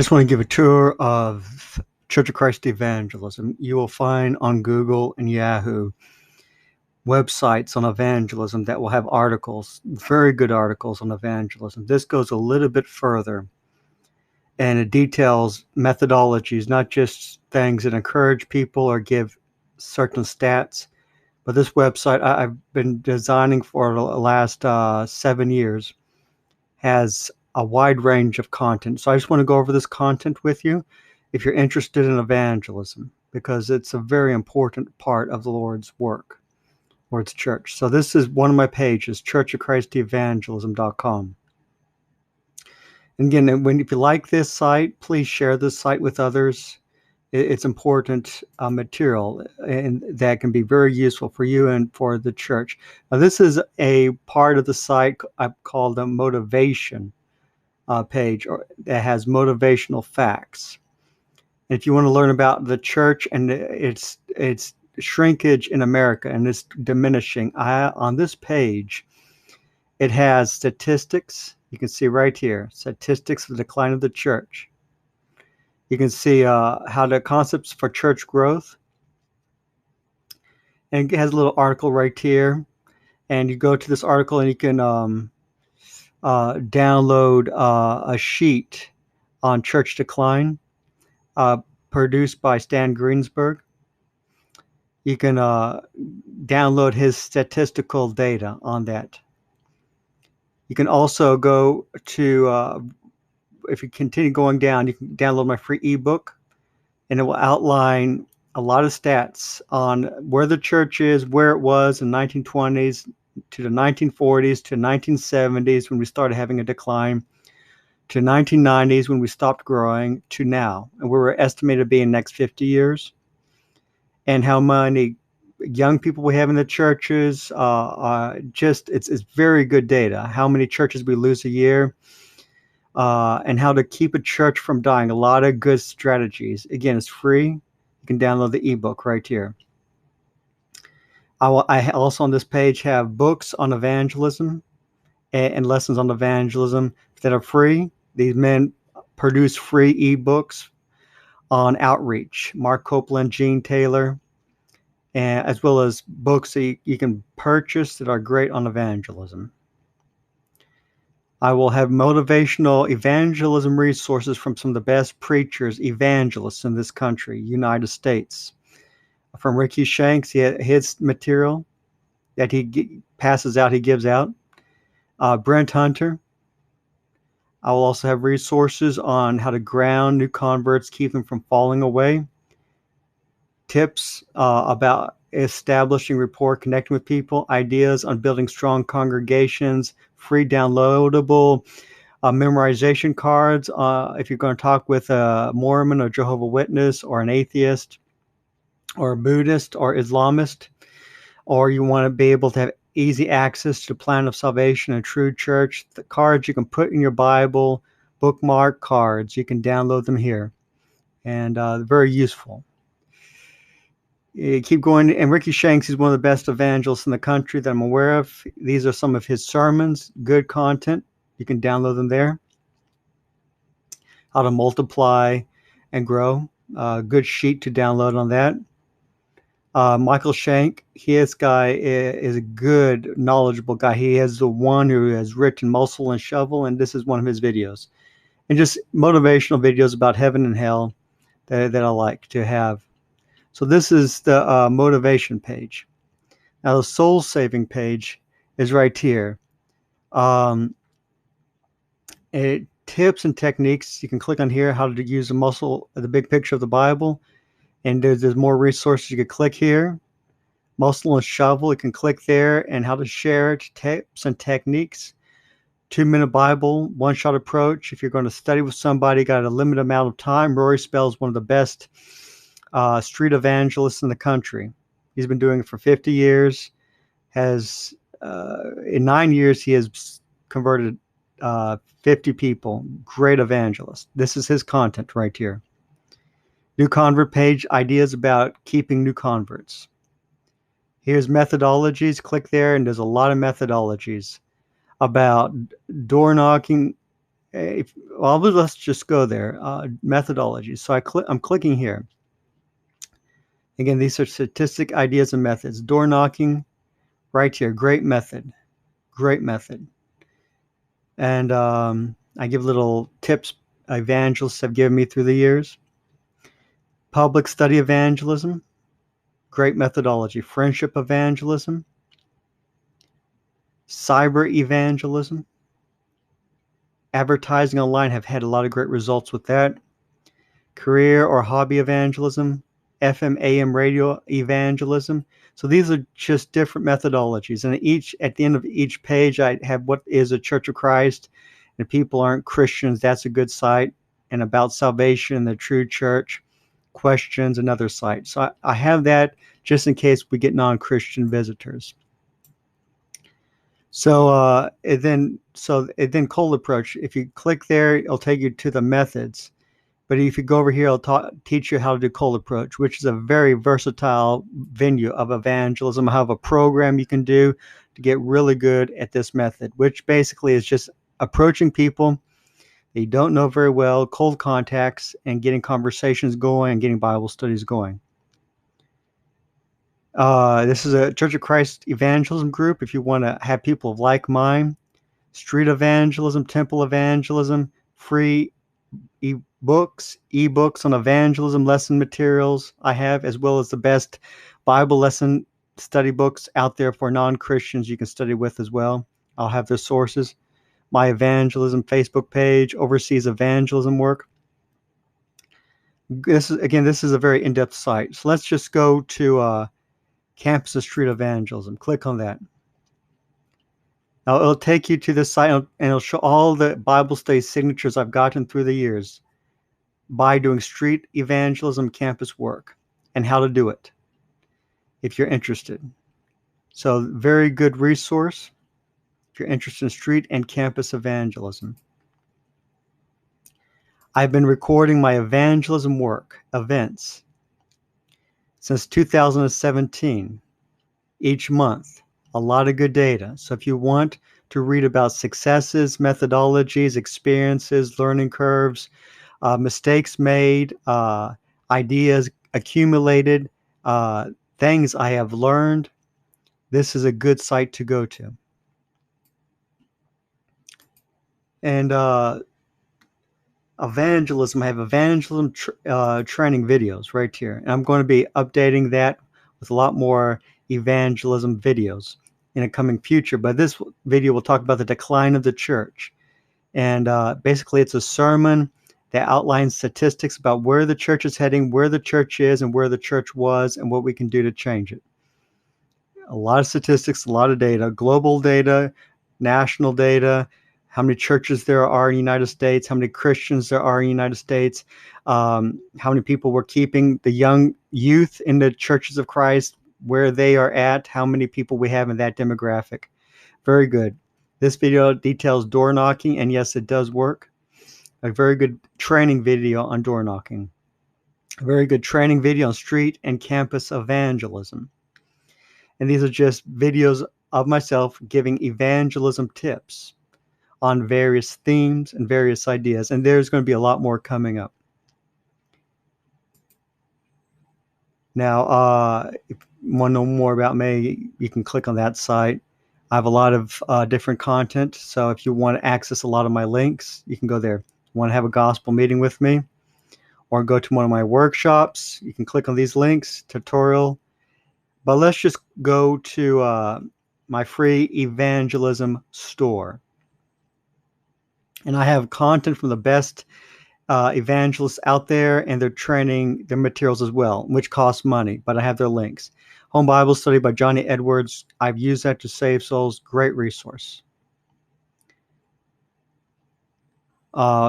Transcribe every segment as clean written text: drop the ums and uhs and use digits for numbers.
Just want to give a tour of Church of Christ Evangelism. You will find on Google and Yahoo websites on evangelism that will have articles, very good articles on evangelism. This goes a little bit further, and it details methodologies, not just things that encourage people or give certain stats. But this website I've been designing for the last 7 years has a wide range of content. So I just want to go over this content with you if you're interested in evangelism, because it's a very important part of the Lord's work, Lord's church. So this is one of my pages, churchofchristevangelism.com. And again, if you like this site, please share this site with others. It's important material, and that can be very useful for you and for the church. Now, this is a part of the site I call the motivation page, that has motivational facts. And if you want to learn about the church and its shrinkage in America and it's diminishing, on this page, it has statistics. You can see right here, statistics of the decline of the church. You can see how the concepts for church growth. And it has a little article right here. And you go to this article and you can download a sheet on church decline produced by Stan Greensberg. You can download his statistical data on that. You can also go to, if you continue going down, you can download my free ebook, and it will outline a lot of stats on where the church is, where it was in the 1920s to the 1940s to 1970s when we started having a decline, to 1990s when we stopped growing, to now, and where we're estimated to be in the next 50 years, and how many young people we have in the churches. It's very good data. How many churches we lose a year, and how to keep a church from dying. A lot of good strategies. Again, it's free. You can download the ebook right here. I also on this page have books on evangelism and lessons on evangelism that are free. These men produce free ebooks on outreach. Mark Copeland, Gene Taylor, and as well as books that you can purchase that are great on evangelism. I will have motivational evangelism resources from some of the best preachers, evangelists in this country, United States. From Ricky Shanks, his material that he passes out, he gives out. Brent Hunter. I will also have resources on how to ground new converts, keep them from falling away. Tips about establishing rapport, connecting with people, ideas on building strong congregations, free downloadable memorization cards. If you're going to talk with a Mormon or Jehovah's Witness or an atheist or a Buddhist or Islamist, or you want to be able to have easy access to the plan of salvation and true church, the cards you can put in your Bible, bookmark cards, you can download them here, and very useful. You keep going, and Ricky Shanks is one of the best evangelists in the country that I'm aware of. These are some of his sermons, good content. You can download them there. How to multiply and grow. Good sheet to download on that. Michael Shank, his guy is a good, knowledgeable guy. He is the one who has written Muscle and Shovel, and this is one of his videos. And just motivational videos about heaven and hell that I like to have. So this is the motivation page. Now the soul saving page is right here. Tips and techniques. You can click on here, how to use the big picture of the Bible. And there's more resources. You can click here. Muscle and Shovel, you can click there, and how to share it, tips and techniques. 2-minute Bible, one-shot approach. If you're going to study with somebody, got a limited amount of time. Rory Spell's one of the best street evangelists in the country. He's been doing it for 50 years. In 9 years, he has converted 50 people. Great evangelist. This is his content right here. New convert page, ideas about keeping new converts. Here's methodologies. Click there, and there's a lot of methodologies about door knocking let's just go there. Methodology. So I'm clicking here. Again, these are statistic, ideas, and methods. Door knocking, right here. Great method. Great method. And I give little tips evangelists have given me through the years. Public study evangelism, great methodology. Friendship evangelism, cyber evangelism, advertising online, have had a lot of great results with that. Career or hobby evangelism, FM, AM radio evangelism. So these are just different methodologies. And at the end of each page, I have what is a Church of Christ. And if people aren't Christians, that's a good site. And about salvation, the true church, questions, another site. So I have that just in case we get non-Christian visitors. So then cold approach. If you click there, it'll take you to the methods. But if you go over here, it'll teach you how to do cold approach, which is a very versatile venue of evangelism. I have a program you can do to get really good at this method, which basically is just approaching people that you don't know very well, cold contacts, and getting conversations going and getting Bible studies going. This is a Church of Christ evangelism group. If you want to have people of like mind, street evangelism, temple evangelism, free ebooks on evangelism, lesson materials I have, as well as the best Bible lesson study books out there for non-Christians you can study with as well. I'll have their sources. My evangelism Facebook page, overseas evangelism work. This is a very in-depth site. So let's just go to Campus of Street Evangelism. Click on that. Now it'll take you to this site and it'll show all the Bible study signatures I've gotten through the years by doing street evangelism campus work and how to do it if you're interested. So very good resource if you're interested in street and campus evangelism. I've been recording my evangelism work events since 2017 each month. A lot of good data. So if you want to read about successes, methodologies, experiences, learning curves, mistakes made, ideas accumulated, things I have learned, this is a good site to go to. And evangelism, I have evangelism training videos right here. And I'm going to be updating that with a lot more evangelism videos in a coming future. But this video will talk about the decline of the church. And basically it's a sermon that outlines statistics about where the church is heading, where the church is, and where the church was, and what we can do to change it. A lot of statistics, a lot of data, global data, national data, how many churches there are in the United States, how many Christians there are in the United States, how many people we're keeping the young youth in the churches of Christ, where they are at, how many people we have in that demographic. Very good. This video details door knocking, and yes, it does work. A very good training video on door knocking. A very good training video on street and campus evangelism. And these are just videos of myself giving evangelism tips on various themes and various ideas. And there's going to be a lot more coming up. Now, if you want to know more about me, you can click on that site. I have a lot of different content. So if you want to access a lot of my links, you can go there. Want to have a gospel meeting with me or go to one of my workshops, you can click on these links, tutorial. But let's just go to my free evangelism store. And I have content from the best evangelists out there, and they're training their materials as well, which costs money, but I have their links. Home Bible Study by Johnny Edwards. I've used that to save souls. Great resource.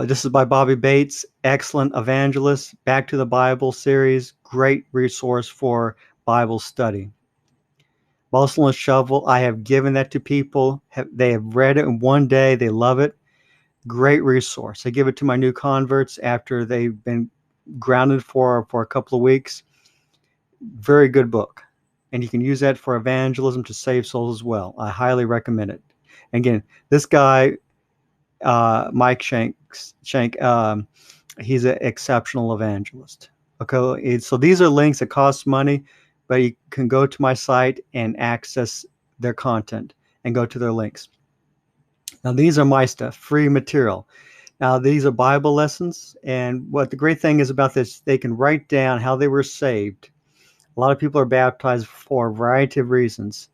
This is by Bobby Bates, excellent evangelist. Back to the Bible series, great resource for Bible study. Bustle and Shovel, I have given that to people. They have read it in one day. They love it. Great resource. I give it to my new converts after they've been grounded for a couple of weeks. Very good book. And you can use that for evangelism to save souls as well. I highly recommend it. Again, this guy Mike Shank. He's an exceptional evangelist. Okay, so these are links that cost money, but you can go to my site and access their content and go to their links. Now, these are my stuff, free material. Now, these are Bible lessons, and what the great thing is about this, they can write down how they were saved. A lot of people are baptized for a variety of reasons,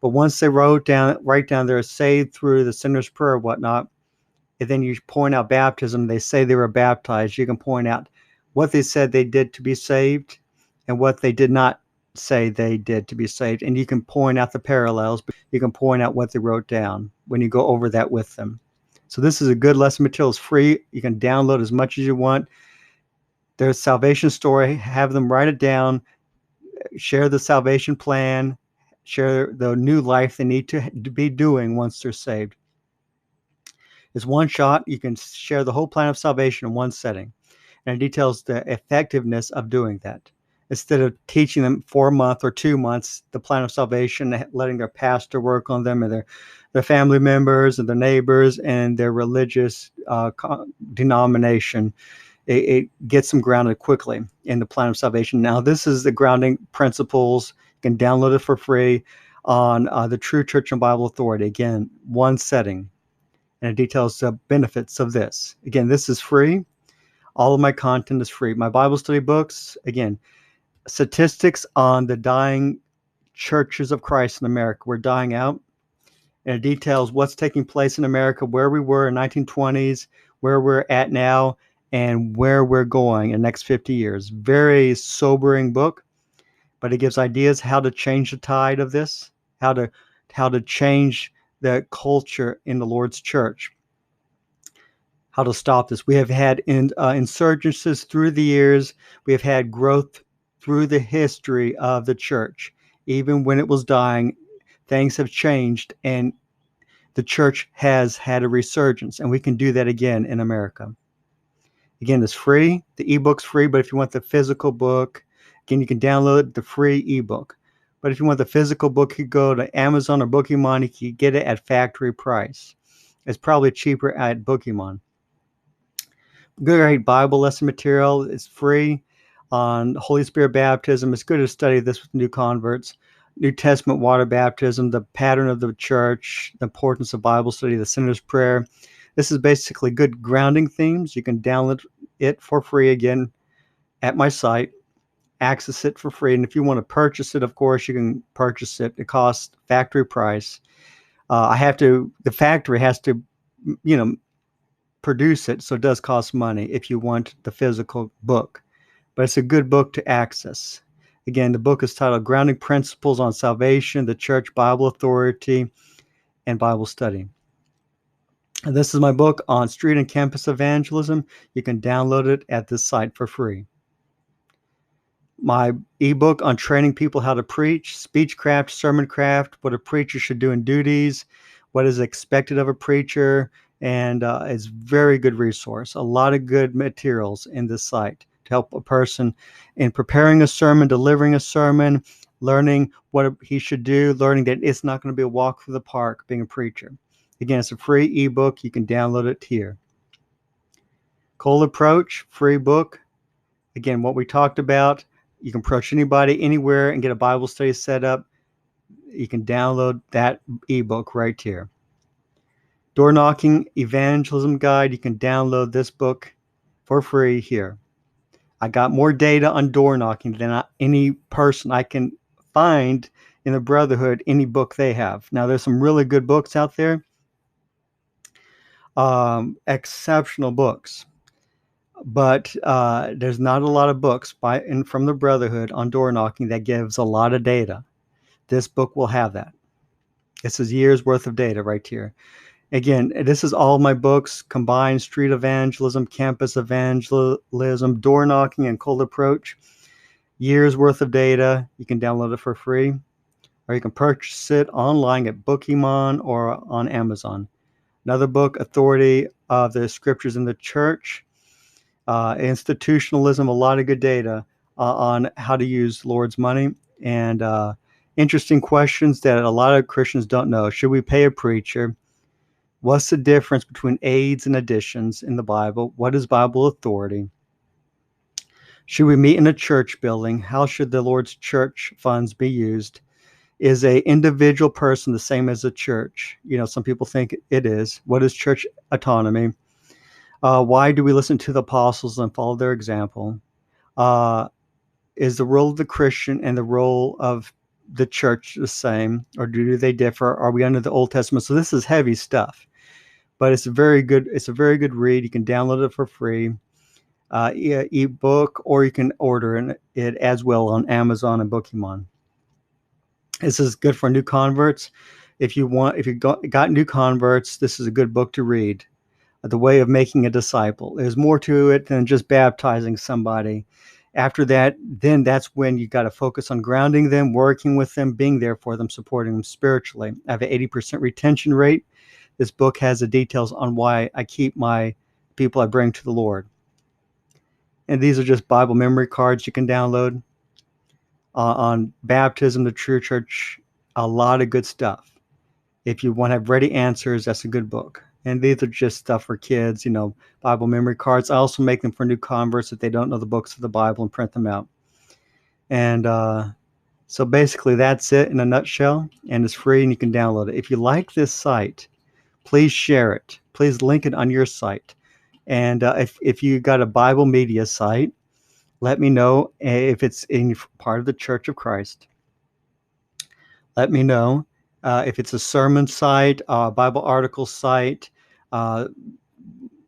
but once they write down they're saved through the sinner's prayer or whatnot, and then you point out baptism, they say they were baptized, you can point out what they said they did to be saved and what they did not say they did to be saved. And you can point out the parallels. You can point out what they wrote down when you go over that with them. So this is a good lesson material. It's free. You can download as much as you want. Their salvation story, have them write it down, share the salvation plan, share the new life they need to be doing once they're saved. It's one shot. You can share the whole plan of salvation in one setting, and it details the effectiveness of doing that. Instead of teaching them for a month or 2 months the plan of salvation, letting their pastor work on them and their family members and their neighbors and their religious denomination, it gets them grounded quickly in the plan of salvation. Now, this is the grounding principles. You can download it for free on the True Church and Bible Authority. Again, one setting, and it details the benefits of this. Again, this is free. All of my content is free. My Bible study books, again, statistics on the dying churches of Christ in America. We're dying out. And it details what's taking place in America, where we were in 1920s, where we're at now, and where we're going in the next 50 years. Very sobering book, but it gives ideas how to change the tide of this, how to change the culture in the Lord's church, how to stop this. We have had insurgencies through the years. We have had growth through the history of the church. Even when it was dying, things have changed, and the church has had a resurgence, and we can do that again in America. Again, it's free. The ebook's free, but if you want the physical book, again, you can download the free ebook. But if you want the physical book, you go to Amazon or Bookemon. You can get it at factory price. It's probably cheaper at Bookemon. Great Bible lesson material. It's free on Holy Spirit baptism. It's good to study this with new converts. New Testament water baptism, the pattern of the church, the importance of Bible study, the sinner's prayer. This is basically good grounding themes. You can download it for free again at my site, access it for free. And if you want to purchase it, of course, you can purchase it. It costs factory price. The factory has to, produce it. So it does cost money if you want the physical book, but it's a good book to access. Again, the book is titled Grounding Principles on Salvation, the Church, Bible Authority, and Bible Study. And this is my book on street and campus evangelism. You can download it at this site for free. My ebook on training people how to preach, speechcraft, sermoncraft, what a preacher should do in duties, what is expected of a preacher, and it's a very good resource. A lot of good materials in this site to help a person in preparing a sermon, delivering a sermon, learning what he should do, learning that it's not going to be a walk through the park being a preacher. Again, it's a free ebook. You can download it here. Cold Approach, free book. Again, what we talked about, you can approach anybody, anywhere, and get a Bible study set up. You can download that ebook right here. Door Knocking Evangelism Guide. You can download this book for free here. I got more data on door knocking than any person I can find in the Brotherhood, any book they have. Now, there's some really good books out there, exceptional books, but there's not a lot of books from the Brotherhood on door knocking that gives a lot of data. This book will have that. This is years worth of data right here. Again, this is all my books combined: street evangelism, campus evangelism, door knocking, and cold approach. Years worth of data. You can download it for free, or you can purchase it online at Bookemon or on Amazon. Another book, Authority of the Scriptures in the Church, institutionalism, a lot of good data on how to use Lord's money, and interesting questions that a lot of Christians don't know. Should we pay a preacher? What's the difference between aids and additions in the Bible? What is Bible authority? Should we meet in a church building? How should the Lord's church funds be used? Is a individual person the same as a church? Some people think it is. What is church autonomy? Why do we listen to the apostles and follow their example? Is the role of the Christian and the role of the church the same, or do they differ? Are we under the Old Testament? So this is heavy stuff, but it's a very good read. You can download it for free, ebook, or you can order it as well on Amazon and Pokemon. This is good for new converts. If you got new converts, this is a good book to read. The Way of Making a Disciple. There's more to it than just baptizing somebody. After that, then that's when you got to focus on grounding them, working with them, being there for them, supporting them spiritually. I have an 80% retention rate. This book has the details on why I keep my people I bring to the Lord. And these are just Bible memory cards you can download. On baptism, the true church, a lot of good stuff. If you want to have ready answers, that's a good book. And these are just stuff for kids, Bible memory cards. I also make them for new converts if they don't know the books of the Bible and print them out. And so basically that's it in a nutshell, and it's free and you can download it. If you like this site, please share it. Please link it on your site. And if you got a Bible media site, let me know if it's in part of the Church of Christ. Let me know. If it's a sermon site, Bible article site,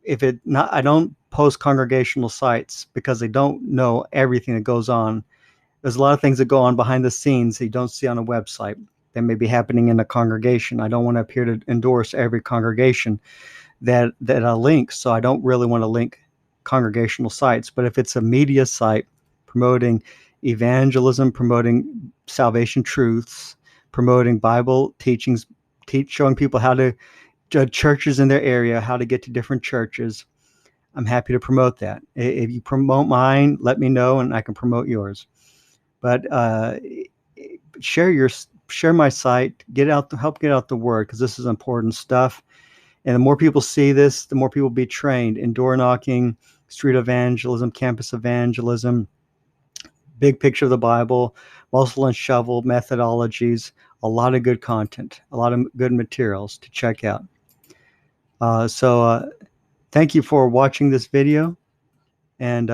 if it not, I don't post congregational sites because they don't know everything that goes on. There's a lot of things that go on behind the scenes that you don't see on a website that may be happening in a congregation. I don't want to appear to endorse every congregation that I link, so I don't really want to link congregational sites. But if it's a media site promoting evangelism, promoting salvation truths, promoting Bible teachings, showing people how to churches in their area, how to get to different churches, I'm happy to promote that. If you promote mine, let me know and I can promote yours. But share my site, help get out the word, because this is important stuff. And the more people see this, the more people be trained in door knocking, street evangelism, campus evangelism, big picture of the Bible, muscle and shovel methodologies, a lot of good content, a lot of good materials to check out. So thank you for watching this video. And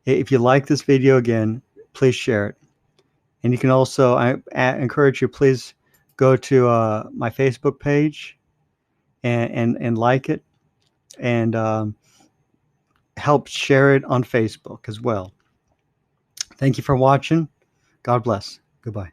if you like this video, again, please share it. And you can also, I encourage you, please go to my Facebook page and like it, and help share it on Facebook as well. Thank you for watching. God bless. Goodbye.